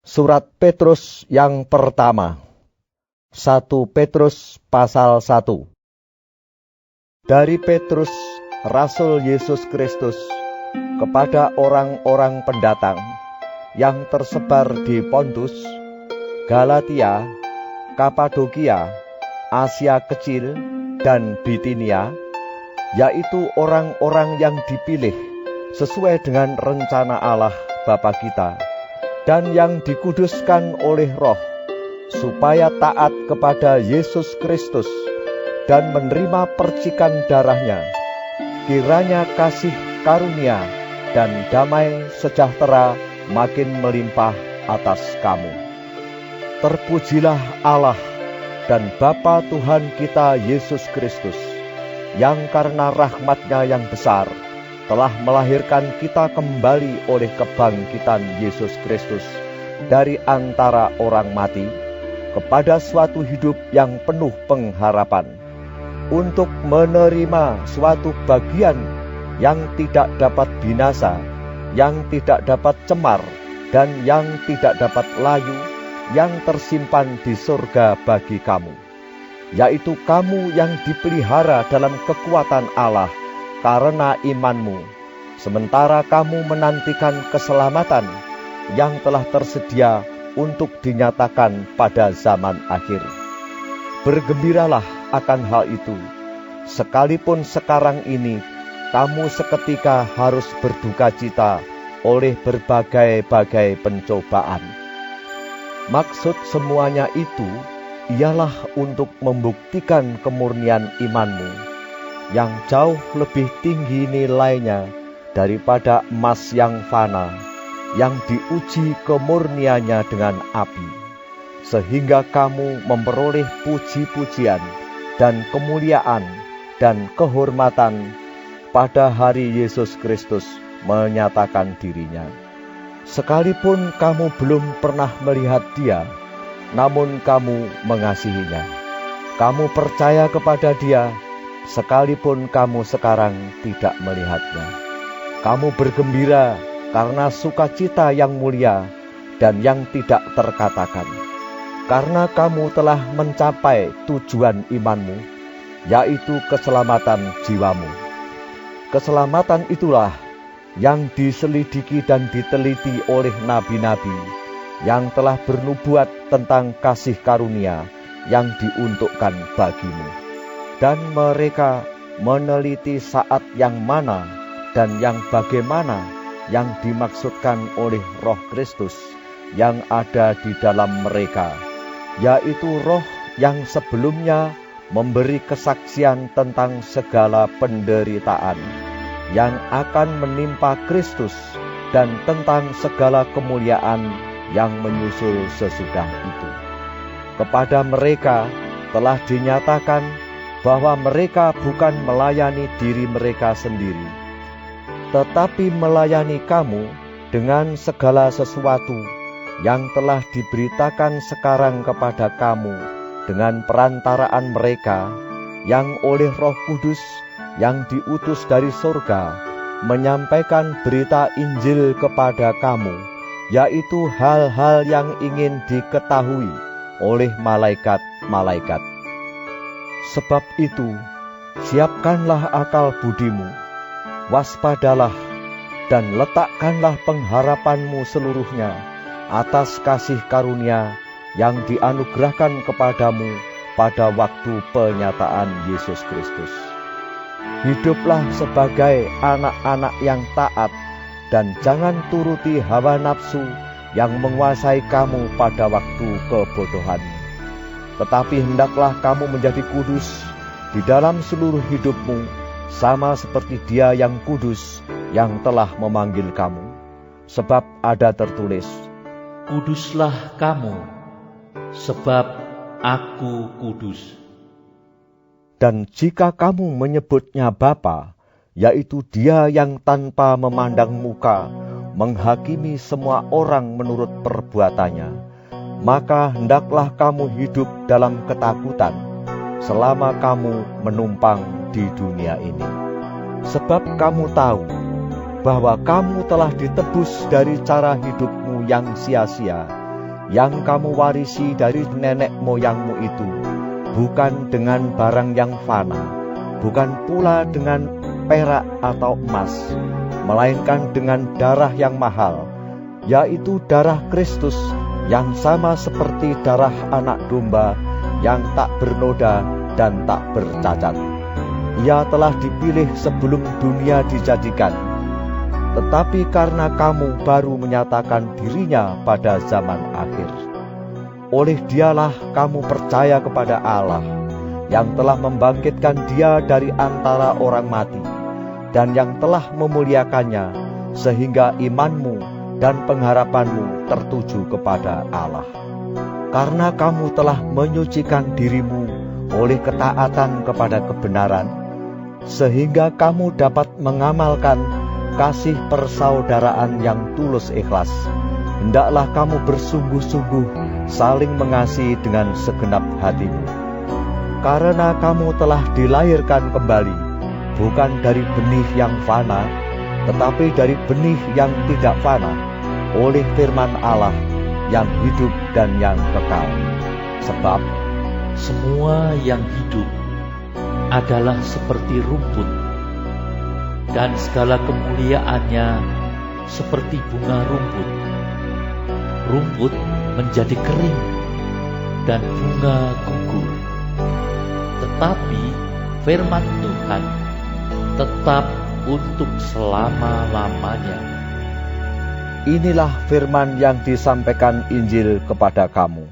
Surat Petrus yang pertama. 1 Petrus pasal 1. Dari Petrus, Rasul Yesus Kristus, kepada orang-orang pendatang yang tersebar di Pontus, Galatia, Kapadokia, Asia Kecil, dan Bitinia, yaitu orang-orang yang dipilih sesuai dengan rencana Allah Bapa kita, dan yang dikuduskan oleh Roh, supaya taat kepada Yesus Kristus dan menerima percikan darahnya. Kiranya kasih karunia dan damai sejahtera makin melimpah atas kamu. Terpujilah Allah dan Bapa Tuhan kita Yesus Kristus, yang karena rahmat-Nya yang besar telah melahirkan kita kembali oleh kebangkitan Yesus Kristus dari antara orang mati kepada suatu hidup yang penuh pengharapan, untuk menerima suatu bagian yang tidak dapat binasa, yang tidak dapat cemar, dan yang tidak dapat layu, yang tersimpan di surga bagi kamu, yaitu kamu yang dipelihara dalam kekuatan Allah karena imanmu, sementara kamu menantikan keselamatan yang telah tersedia untuk dinyatakan pada zaman akhir. Bergembiralah akan hal itu, sekalipun sekarang ini kamu seketika harus berduka cita oleh berbagai-bagai pencobaan. Maksud semuanya itu ialah untuk membuktikan kemurnian imanmu, yang jauh lebih tinggi nilainya daripada emas yang fana, yang diuji kemurniannya dengan api, sehingga kamu memperoleh puji-pujian dan kemuliaan dan kehormatan pada hari Yesus Kristus menyatakan dirinya. Sekalipun kamu belum pernah melihat Dia, namun kamu mengasihinya. Kamu percaya kepada Dia, sekalipun kamu sekarang tidak melihatnya. Kamu bergembira karena sukacita yang mulia dan yang tidak terkatakan, karena kamu telah mencapai tujuan imanmu, yaitu keselamatan jiwamu. Keselamatan itulah yang diselidiki dan diteliti oleh nabi-nabi yang telah bernubuat tentang kasih karunia yang diuntukkan bagimu. Dan mereka meneliti saat yang mana dan yang bagaimana yang dimaksudkan oleh Roh Kristus yang ada di dalam mereka, yaitu Roh yang sebelumnya memberi kesaksian tentang segala penderitaan yang akan menimpa Kristus dan tentang segala kemuliaan yang menyusul sesudah itu. Kepada mereka telah dinyatakan bahwa mereka bukan melayani diri mereka sendiri, tetapi melayani kamu dengan segala sesuatu yang telah diberitakan sekarang kepada kamu dengan perantaraan mereka, yang oleh Roh Kudus yang diutus dari surga menyampaikan berita Injil kepada kamu, yaitu hal-hal yang ingin diketahui oleh malaikat-malaikat. Sebab itu, siapkanlah akal budimu, waspadalah, dan letakkanlah pengharapanmu seluruhnya atas kasih karunia yang dianugerahkan kepadamu pada waktu penyataan Yesus Kristus. Hiduplah sebagai anak-anak yang taat, dan jangan turuti hawa nafsu yang menguasai kamu pada waktu kebodohan. Tetapi hendaklah kamu menjadi kudus di dalam seluruh hidupmu, sama seperti Dia yang kudus yang telah memanggil kamu. Sebab ada tertulis, "Kuduslah kamu, sebab Aku kudus." Dan jika kamu menyebutnya Bapa, yaitu Dia yang tanpa memandang muka menghakimi semua orang menurut perbuatannya, maka hendaklah kamu hidup dalam ketakutan selama kamu menumpang di dunia ini. Sebab kamu tahu bahwa kamu telah ditebus dari cara hidupmu yang sia-sia, yang kamu warisi dari nenek moyangmu itu, bukan dengan barang yang fana, bukan pula dengan perak atau emas, melainkan dengan darah yang mahal, yaitu darah Kristus yang sama seperti darah anak domba yang tak bernoda dan tak bercacat. Ia telah dipilih sebelum dunia dijadikan, tetapi karena kamu baru menyatakan dirinya pada zaman akhir. Oleh Dialah kamu percaya kepada Allah, yang telah membangkitkan Dia dari antara orang mati, dan yang telah memuliakannya, sehingga imanmu dan pengharapanmu tertuju kepada Allah. Karena kamu telah menyucikan dirimu oleh ketaatan kepada kebenaran, sehingga kamu dapat mengamalkan kasih persaudaraan yang tulus ikhlas. Hendaklah kamu bersungguh-sungguh saling mengasihi dengan segenap hatimu. Karena kamu telah dilahirkan kembali, bukan dari benih yang fana, tetapi dari benih yang tidak fana, oleh firman Allah yang hidup dan yang kekal. Sebab semua yang hidup adalah seperti rumput, dan segala kemuliaannya seperti bunga rumput. Rumput menjadi kering, dan bunga gugur. Tetapi firman Tuhan tetap untuk selama-lamanya. Inilah firman yang disampaikan Injil kepada kamu.